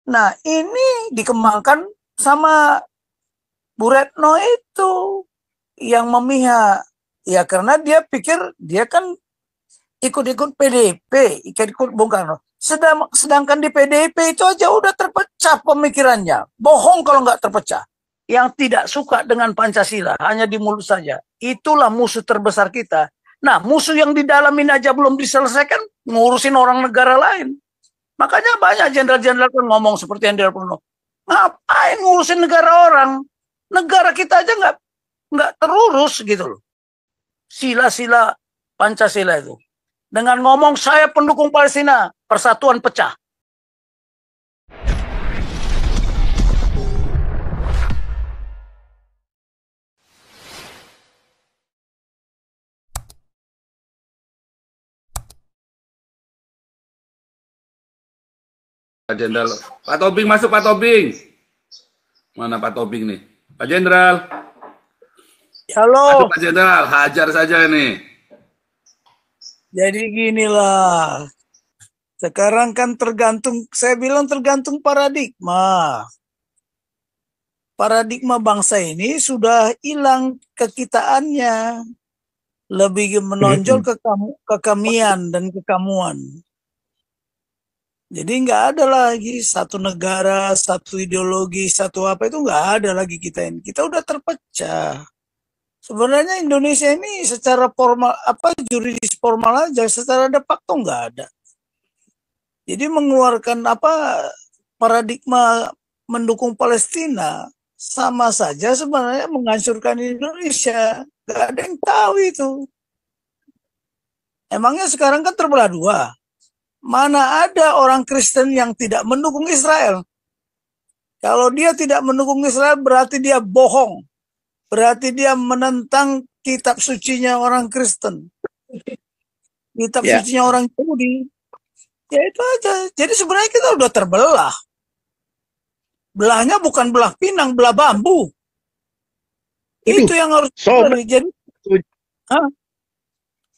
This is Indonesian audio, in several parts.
Nah, ini dikembangkan sama Bu Retno itu yang memihak. Ya karena dia pikir dia kan ikut-ikut PDIP, ikut-ikut Bung Karno. Sedangkan di PDIP itu aja udah terpecah pemikirannya. Bohong kalau nggak terpecah. Yang tidak suka dengan Pancasila hanya di mulut saja. Itulah musuh terbesar kita. Nah, musuh yang di dalamin aja belum diselesaikan, ngurusin orang negara lain. Makanya banyak jenderal-jenderal kan ngomong seperti yang dilakukan. Ngapain ngurusin negara orang? Negara kita aja nggak terurus gitu loh. Sila-sila Pancasila itu. Dengan ngomong saya pendukung Palestina, persatuan pecah. Pak Jenderal, Pak Tobing masuk, Pak Tobing. Mana Pak Tobing nih? Pak Jenderal. Halo. Aduh, Pak Jenderal, hajar saja ini. Jadi ginilah. Sekarang kan tergantung, saya bilang tergantung paradigma. Paradigma bangsa ini sudah hilang kekitaannya. Lebih menonjol kekamian dan kekamuan. Jadi nggak ada lagi satu negara, satu ideologi, satu apa itu nggak ada lagi kita ini. Kita udah terpecah. Sebenarnya Indonesia ini secara formal apa juridis formal aja, secara de facto nggak ada. Jadi mengeluarkan apa paradigma mendukung Palestina sama saja sebenarnya menghancurkan Indonesia. Nggak ada yang tahu itu. Emangnya sekarang kan terbelah dua. Mana ada orang Kristen yang tidak mendukung Israel? Kalau dia tidak mendukung Israel berarti dia bohong. Berarti dia menentang kitab sucinya orang Kristen. Kitab sucinya orang Yahudi. Ya itu aja. Jadi sebenarnya kita udah terbelah. Belahnya bukan belah pinang, belah bambu. Itu yang harus jadi.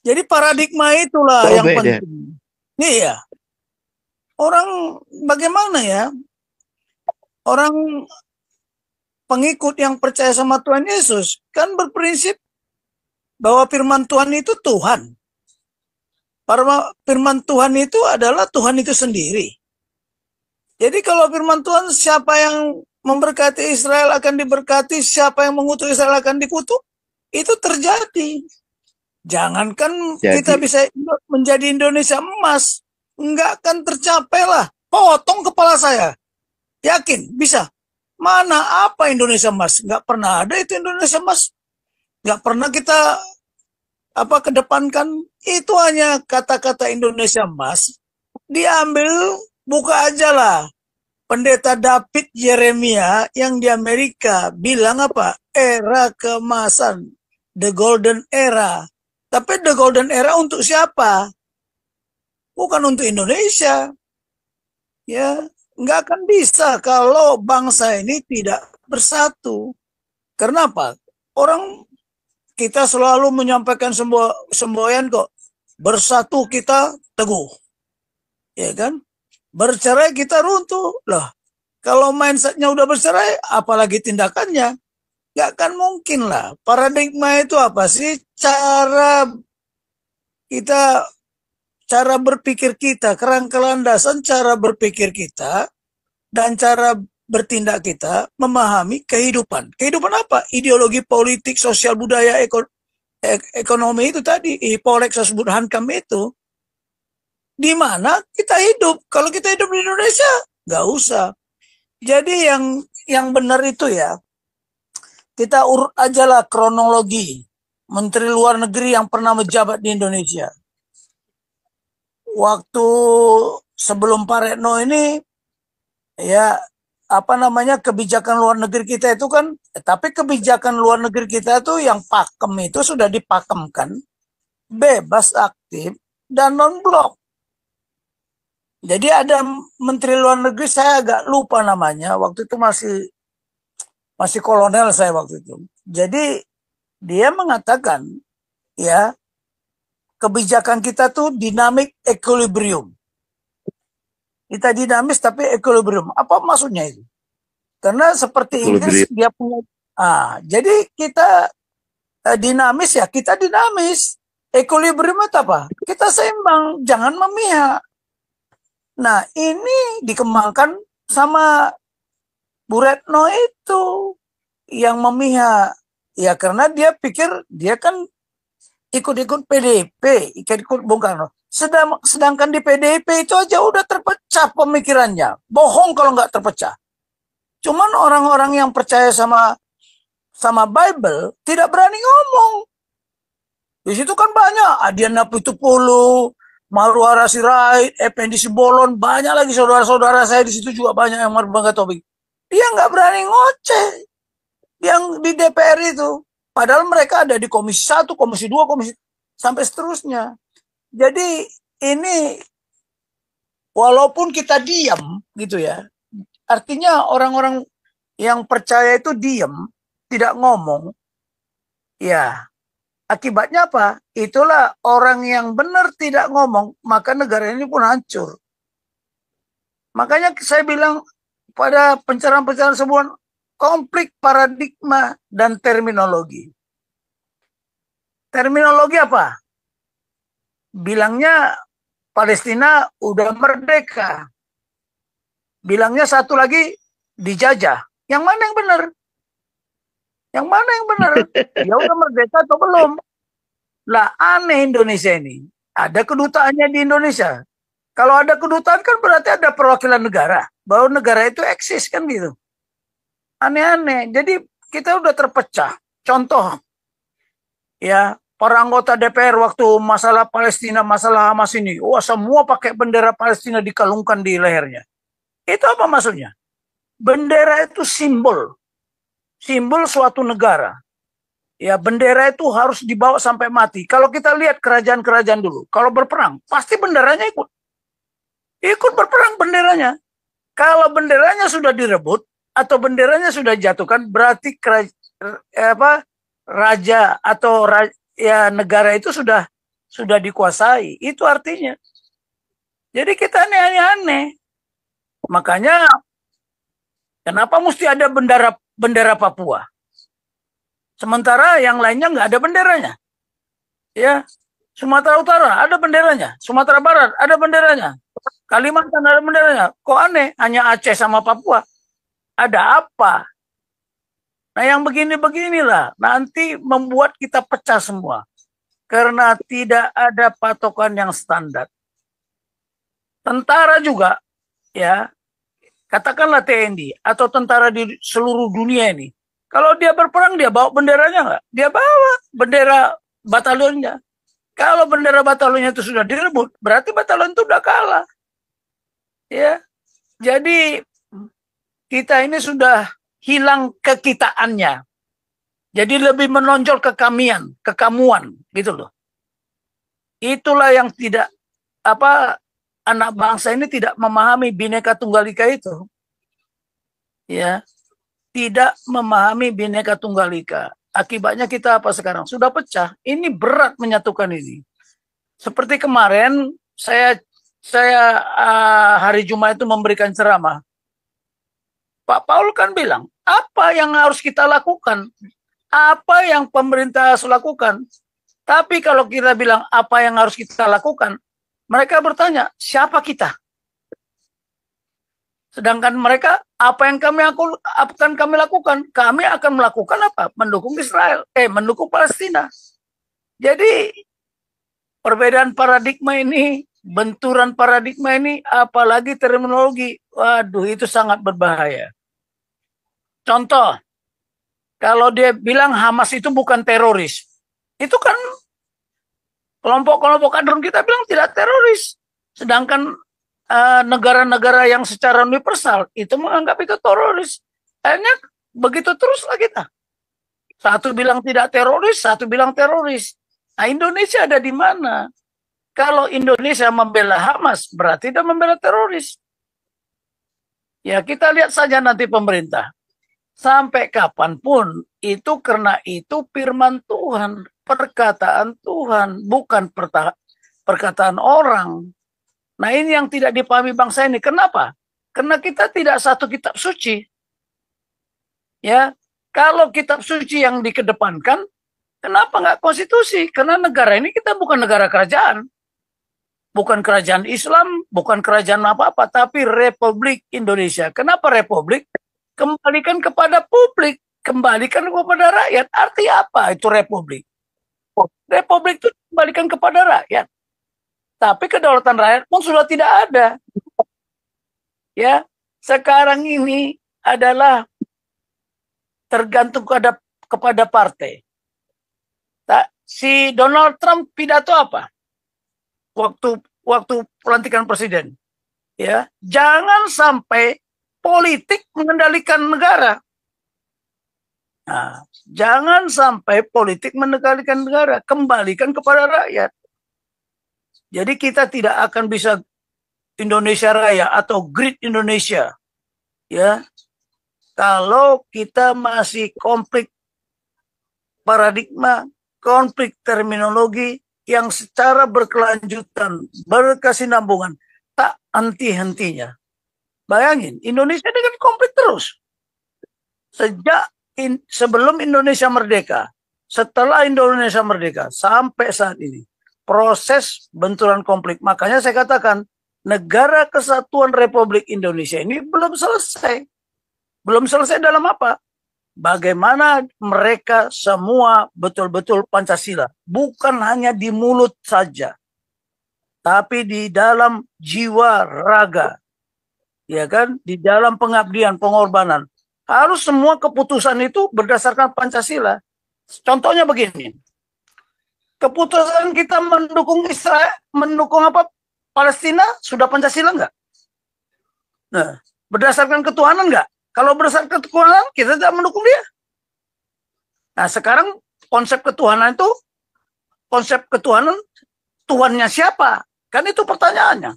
Jadi paradigma itulah yang penting. Iya. Orang bagaimana ya? Orang pengikut yang percaya sama Tuhan Yesus kan berprinsip bahwa firman Tuhan itu Tuhan. Firman Tuhan itu adalah Tuhan itu sendiri. Jadi kalau firman Tuhan siapa yang memberkati Israel akan diberkati, siapa yang mengutuk Israel akan dikutuk, itu terjadi. Jangankan kita bisa menjadi Indonesia emas, enggak akan tercapai lah. Potong kepala saya. Yakin, bisa. Mana apa Indonesia emas? Enggak pernah ada itu Indonesia emas. Enggak pernah kita kedepankan. Itu hanya kata-kata Indonesia emas. Diambil, buka aja lah. Pendeta David Yeremia yang di Amerika bilang apa? Era keemasan. The Golden Era. Tapi the golden era untuk siapa? Bukan untuk Indonesia. Ya, nggak akan bisa kalau bangsa ini tidak bersatu. Kenapa? Orang kita selalu menyampaikan semboyan kok. Bersatu kita teguh. Ya kan? Bercerai kita runtuh. Lah, kalau mindsetnya udah bercerai, apalagi tindakannya? Gak akan mungkin lah. Paradigma itu apa sih? Cara berpikir kita, kerangka landasan cara berpikir kita dan cara bertindak kita memahami kehidupan. Kehidupan apa? Ideologi politik, sosial, budaya, ekonomi itu tadi, Polek Sosbud Hankam itu. Di mana kita hidup? Kalau kita hidup di Indonesia, nggak usah. Jadi yang benar itu ya, kita urut aja lah kronologi Menteri Luar Negeri yang pernah menjabat di Indonesia. Waktu sebelum Pak Retno ini, ya kebijakan luar negeri kita itu kan, tapi kebijakan luar negeri kita itu yang pakem itu sudah dipakemkan, bebas aktif dan non-blok. Jadi ada Menteri Luar Negeri, saya agak lupa namanya, waktu itu masih kolonel saya waktu itu. Jadi dia mengatakan ya kebijakan kita tuh dynamic equilibrium. Kita dinamis tapi equilibrium. Apa maksudnya itu? Karena seperti Inggris dia punya. Jadi kita dinamis ya, kita dinamis. Equilibrium itu apa? Kita seimbang, jangan memihak. Nah, ini dikembangkan sama Bu Retno itu yang memihak. Ya karena dia pikir dia kan ikut-ikut PDIP, ikut Bung Karno. Sedangkan di PDIP itu aja udah terpecah pemikirannya. Bohong kalau nggak terpecah. Cuman orang-orang yang percaya sama Bible tidak berani ngomong. Di situ kan banyak Adiana Pitupulu, Marwara Sirait, Effendi Simbolon, banyak lagi saudara-saudara saya di situ juga banyak yang berbangga topik. Dia nggak berani ngoceh yang di DPR itu. Padahal mereka ada di Komisi 1, Komisi 2, Komisi sampai seterusnya. Jadi ini walaupun kita diam gitu ya, artinya orang-orang yang percaya itu diam, tidak ngomong, ya akibatnya apa? Itulah orang yang benar tidak ngomong, maka negara ini pun hancur. Makanya saya bilang pada pencerahan-pencerahan sebuah konflik paradigma dan terminologi. Terminologi apa? Bilangnya Palestina udah merdeka. Bilangnya satu lagi dijajah. Yang mana yang benar? Yang mana yang benar? Ya udah merdeka atau belum? Lah aneh Indonesia ini. Ada kedutaannya di Indonesia. Kalau ada kedutaan kan berarti ada perwakilan negara. Bahwa negara itu eksis kan gitu. Aneh-aneh. Jadi kita udah terpecah. Contoh. Ya, para anggota DPR waktu masalah Palestina, masalah Hamas ini. Wah semua pakai bendera Palestina dikalungkan di lehernya. Itu apa maksudnya? Bendera itu simbol. Simbol suatu negara. Ya, bendera itu harus dibawa sampai mati. Kalau kita lihat kerajaan-kerajaan dulu, kalau berperang, pasti benderanya ikut. Ikut berperang benderanya. Kalau benderanya sudah direbut, atau benderanya sudah jatuhkan, berarti raja atau ya negara itu sudah dikuasai. Itu artinya. Jadi kita aneh-aneh. Makanya kenapa mesti ada bendera Papua? Sementara yang lainnya nggak ada benderanya. Ya, Sumatera Utara ada benderanya, Sumatera Barat ada benderanya, Kalimantan ada benderanya. Kok aneh? Hanya Aceh sama Papua. Ada apa? Nah, yang begini-beginilah nanti membuat kita pecah semua. Karena tidak ada patokan yang standar. Tentara juga, ya, katakanlah TNI atau tentara di seluruh dunia ini. Kalau dia berperang, dia bawa benderanya nggak? Dia bawa bendera batalionnya. Kalau bendera batalionnya itu sudah direbut, berarti batalion itu udah kalah. Ya, jadi kita ini sudah hilang kekitaannya. Jadi lebih menonjol kekamuan, gitu loh. Itulah yang tidak anak bangsa ini tidak memahami Bhinneka Tunggal Ika itu. Ya, tidak memahami Bhinneka Tunggal Ika. Akibatnya kita apa sekarang? Sudah pecah. Ini berat menyatukan ini. Seperti kemarin saya hari Jumat itu memberikan ceramah. Pak Paul kan bilang, apa yang harus kita lakukan? Apa yang pemerintah harus lakukan? Tapi kalau kita bilang apa yang harus kita lakukan, mereka bertanya, siapa kita? Sedangkan mereka, apa yang akan kami lakukan? Kami akan melakukan apa? Mendukung Israel, mendukung Palestina. Jadi perbedaan paradigma ini, benturan paradigma ini, apalagi terminologi, waduh itu sangat berbahaya. Contoh, kalau dia bilang Hamas itu bukan teroris, itu kan kelompok-kelompok kader kita bilang tidak teroris. Sedangkan negara-negara yang secara universal itu menganggap itu teroris. Akhirnya begitu teruslah kita. Satu bilang tidak teroris, satu bilang teroris. Nah, Indonesia ada di mana? Kalau Indonesia membela Hamas, berarti dia membela teroris. Ya, kita lihat saja nanti pemerintah. Sampai kapanpun, itu karena itu firman Tuhan, perkataan Tuhan, bukan perkataan orang. Nah, ini yang tidak dipahami bangsa ini. Kenapa? Karena kita tidak satu kitab suci. Ya, kalau kitab suci yang dikedepankan, kenapa nggak konstitusi? Karena negara ini kita bukan negara kerajaan. Bukan kerajaan Islam, bukan kerajaan apa-apa, tapi Republik Indonesia. Kenapa Republik? Kembalikan kepada publik, kembalikan kepada rakyat. Arti apa itu Republik? Republik itu kembalikan kepada rakyat. Tapi kedaulatan rakyat pun sudah tidak ada. Ya, sekarang ini adalah tergantung kepada partai. Si Donald Trump pidato apa? Waktu pelantikan presiden. Ya, jangan sampai politik mengendalikan negara. Nah, jangan sampai politik mengendalikan negara, kembalikan kepada rakyat. Jadi kita tidak akan bisa Indonesia Raya atau Great Indonesia, ya, kalau kita masih konflik paradigma, konflik terminologi yang secara berkelanjutan, berkesinambungan, tak henti-hentinya. Bayangin, Indonesia ini kan konflik terus. Sejak sebelum Indonesia merdeka, setelah Indonesia merdeka, sampai saat ini, proses benturan konflik. Makanya saya katakan, Negara Kesatuan Republik Indonesia ini belum selesai. Belum selesai dalam apa? Bagaimana mereka semua betul-betul Pancasila. Bukan hanya di mulut saja, tapi di dalam jiwa raga. Ya kan? Di dalam pengabdian, pengorbanan. Harus semua keputusan itu berdasarkan Pancasila. Contohnya begini. Keputusan kita mendukung Israel, mendukung apa? Palestina, sudah Pancasila enggak? Nah, berdasarkan ketuhanan enggak? Kalau berdasarkan ketuhanan, kita tidak mendukung dia. Nah, sekarang konsep ketuhanan itu, konsep ketuhanan, Tuhannya siapa? Kan itu pertanyaannya.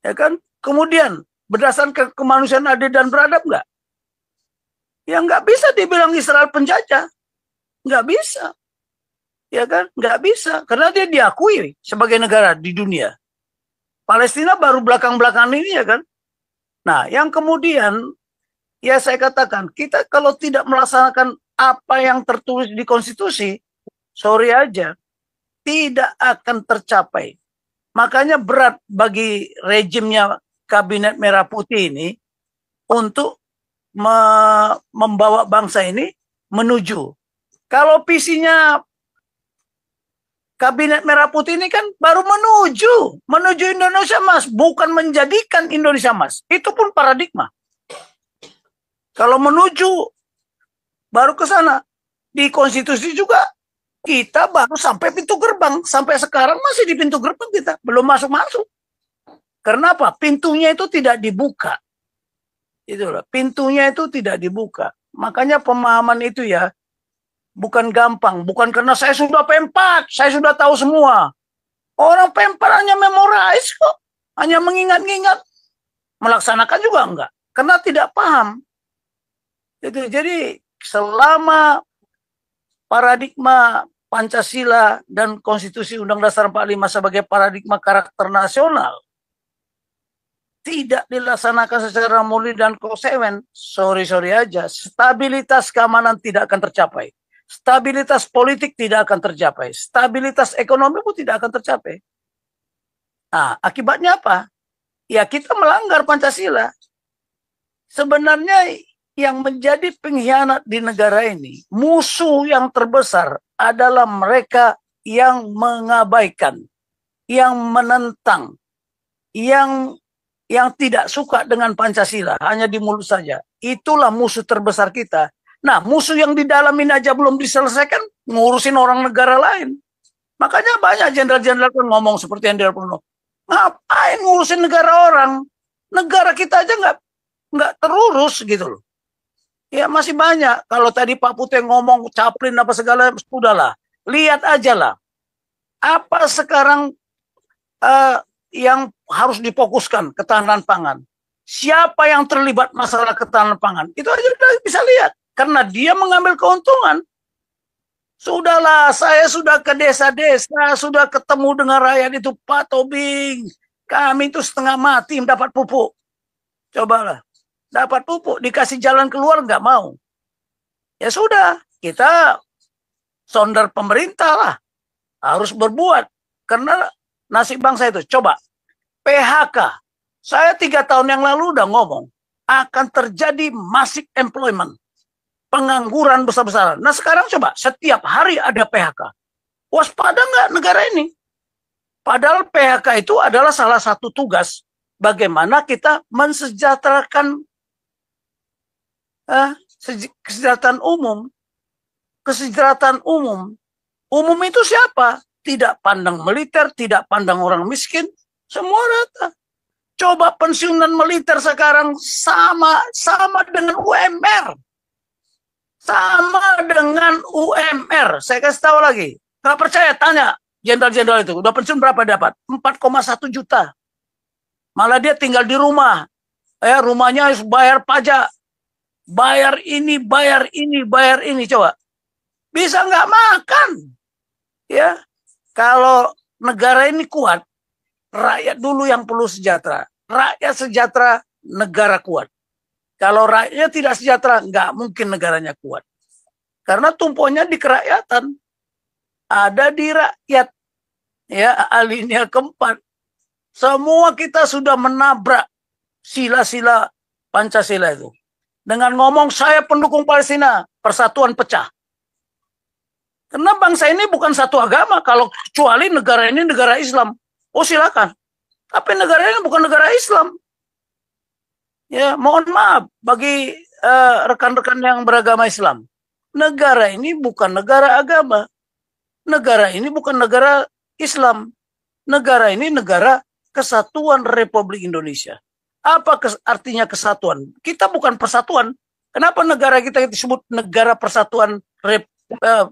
Ya kan? Kemudian, berdasarkan kemanusiaan adil dan beradab enggak? Ya nggak bisa dibilang Israel penjajah. Nggak bisa. Ya kan? Nggak bisa. Karena dia diakui sebagai negara di dunia. Palestina baru belakang-belakang ini ya kan? Nah, yang kemudian, ya saya katakan, kita kalau tidak melaksanakan apa yang tertulis di konstitusi, sorry aja, tidak akan tercapai. Makanya berat bagi rejimnya Kabinet Merah Putih ini untuk membawa bangsa ini menuju. Kalau visinya Kabinet Merah Putih ini kan baru menuju Indonesia Mas, bukan menjadikan Indonesia Mas. Itu pun paradigma. Kalau menuju baru ke sana. Di konstitusi juga kita baru sampai pintu gerbang. Sampai sekarang masih di pintu gerbang kita, belum masuk-masuk. Kenapa? Pintunya itu tidak dibuka. Itulah, pintunya itu tidak dibuka. Makanya pemahaman itu ya bukan gampang, bukan karena saya sudah P4, saya sudah tahu semua. Orang P4 hanya memorize kok, hanya mengingat-ingat, melaksanakan juga enggak, karena tidak paham. Itu jadi selama paradigma Pancasila dan Konstitusi Undang-Undang Dasar 45 sebagai paradigma karakter nasional tidak dilaksanakan secara murni dan konsekuen, sorry aja, stabilitas keamanan tidak akan tercapai. Stabilitas politik tidak akan tercapai. Stabilitas ekonomi pun tidak akan tercapai. Nah, akibatnya apa? Ya kita melanggar Pancasila. Sebenarnya yang menjadi pengkhianat di negara ini, musuh yang terbesar adalah mereka yang mengabaikan, yang menentang, yang tidak suka dengan Pancasila, hanya di mulut saja. Itulah musuh terbesar kita. Nah, musuh yang di dalam ini aja belum diselesaikan, ngurusin orang negara lain. Makanya banyak jenderal-jenderal kan ngomong seperti yang dia pernah. Ngapain ngurusin negara orang? Negara kita aja nggak terurus gitu loh. Ya masih banyak. Kalau tadi Pak Putih ngomong caplin apa segala, sudahlah. Lihat aja lah. Apa sekarang yang harus difokuskan ketahanan pangan. Siapa yang terlibat masalah ketahanan pangan? Itu aja udah bisa lihat. Karena dia mengambil keuntungan. Sudahlah, saya sudah ke desa-desa, sudah ketemu dengan rakyat itu, Pak Tobing. Kami itu setengah mati mendapat pupuk. Cobalah. Dapat pupuk, dikasih jalan keluar, nggak mau. Ya sudah, kita sonder pemerintah lah. Harus berbuat. Karena nasib bangsa itu. Coba, PHK. Saya 3 tahun yang lalu udah ngomong. Akan terjadi massive employment. Pengangguran besar-besaran. Nah sekarang coba, setiap hari ada PHK. Waspada nggak negara ini? Padahal PHK itu adalah salah satu tugas. Bagaimana kita mensejahterakan kesejahteraan umum. Kesejahteraan umum. Umum itu siapa? Tidak pandang militer, tidak pandang orang miskin. Semua rata. Coba pensiunan militer sekarang sama dengan UMR. Sama dengan UMR. Saya kasih tahu lagi. Nggak percaya, tanya jenderal-jenderal itu. Udah pensiun berapa dapat? 4,1 juta. Malah dia tinggal di rumah. Rumahnya harus bayar pajak. Bayar ini, bayar ini, bayar ini. Coba. Bisa nggak makan. Ya, kalau negara ini kuat, rakyat dulu yang perlu sejahtera. Rakyat sejahtera, negara kuat. Kalau rakyatnya tidak sejahtera, nggak mungkin negaranya kuat. Karena tumpuannya di kerakyatan. Ada di rakyat. Ya, alinea keempat. Semua kita sudah menabrak sila-sila Pancasila itu. Dengan ngomong saya pendukung Palestina, persatuan pecah. Karena bangsa ini bukan satu agama. Kalau kecuali negara ini negara Islam. Oh silakan. Tapi negara ini bukan negara Islam. Ya, mohon maaf bagi rekan-rekan yang beragama Islam. Negara ini bukan negara agama. Negara ini bukan negara Islam. Negara ini negara Kesatuan Republik Indonesia. Apa artinya kesatuan? Kita bukan persatuan. Kenapa negara kita disebut negara persatuan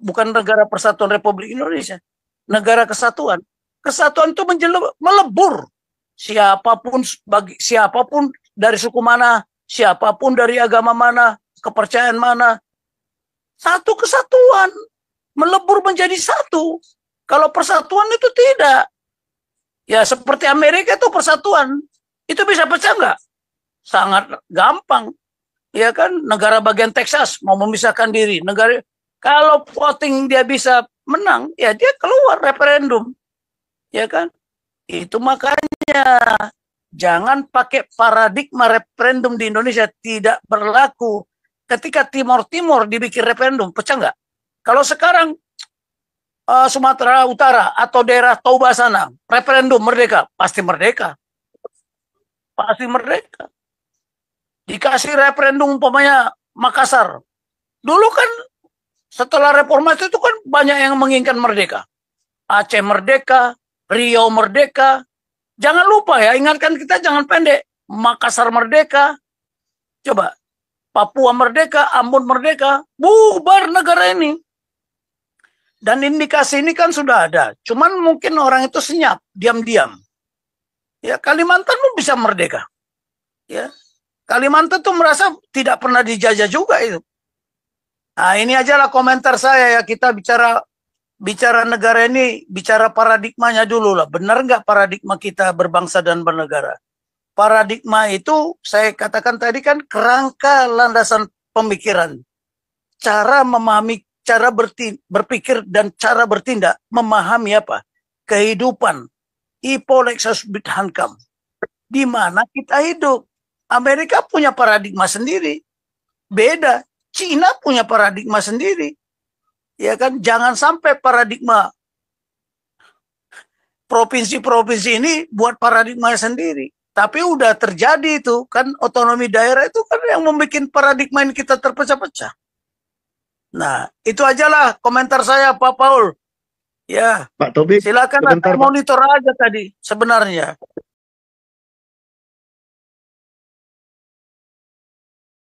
bukan negara persatuan Republik Indonesia? Negara kesatuan. Kesatuan itu melebur. Siapapun dari suku mana, siapapun dari agama mana, kepercayaan mana. Satu kesatuan. Melebur menjadi satu. Kalau persatuan itu tidak. Ya seperti Amerika itu persatuan. Itu bisa pecah nggak? Sangat gampang. Ya kan, negara bagian Texas mau memisahkan diri. Kalau voting dia bisa menang, ya dia keluar referendum. Ya kan? Itu makanya jangan pakai paradigma referendum di Indonesia tidak berlaku. Ketika Timor dibikin referendum, pecah nggak? Kalau sekarang Sumatera Utara atau daerah Toba sana, referendum merdeka, pasti merdeka. Pasti merdeka. Dikasih referendum umpamanya Makassar. Dulu kan setelah reformasi itu kan banyak yang menginginkan merdeka. Aceh merdeka, Riau merdeka. Jangan lupa ya, ingatkan kita jangan pendek. Makassar merdeka. Coba, Papua merdeka, Ambon merdeka. Bubar negara ini. Dan indikasi ini kan sudah ada. Cuman mungkin orang itu senyap, diam-diam. Ya, Kalimantan pun bisa merdeka. Ya, Kalimantan tuh merasa tidak pernah dijajah juga itu. Nah, ini ajalah komentar saya ya. Kita bicara negara ini, bicara paradigmanya dulu lah. Benar nggak paradigma kita berbangsa dan bernegara? Paradigma itu saya katakan tadi kan kerangka landasan pemikiran. Cara memahami, cara berpikir dan cara bertindak, memahami apa? Kehidupan. Ipolexus Bidhankam. Di mana kita hidup. Amerika punya paradigma sendiri. Beda. Cina punya paradigma sendiri. Ya kan? Jangan sampai paradigma provinsi-provinsi ini buat paradigma sendiri. Tapi udah terjadi itu. Kan otonomi daerah itu kan yang membuat paradigma ini kita terpecah-pecah. Nah, itu ajalah komentar saya, Pak Paul. Ya, Pak Tobing, silakan sebentar, Pak. monitor aja tadi sebenarnya.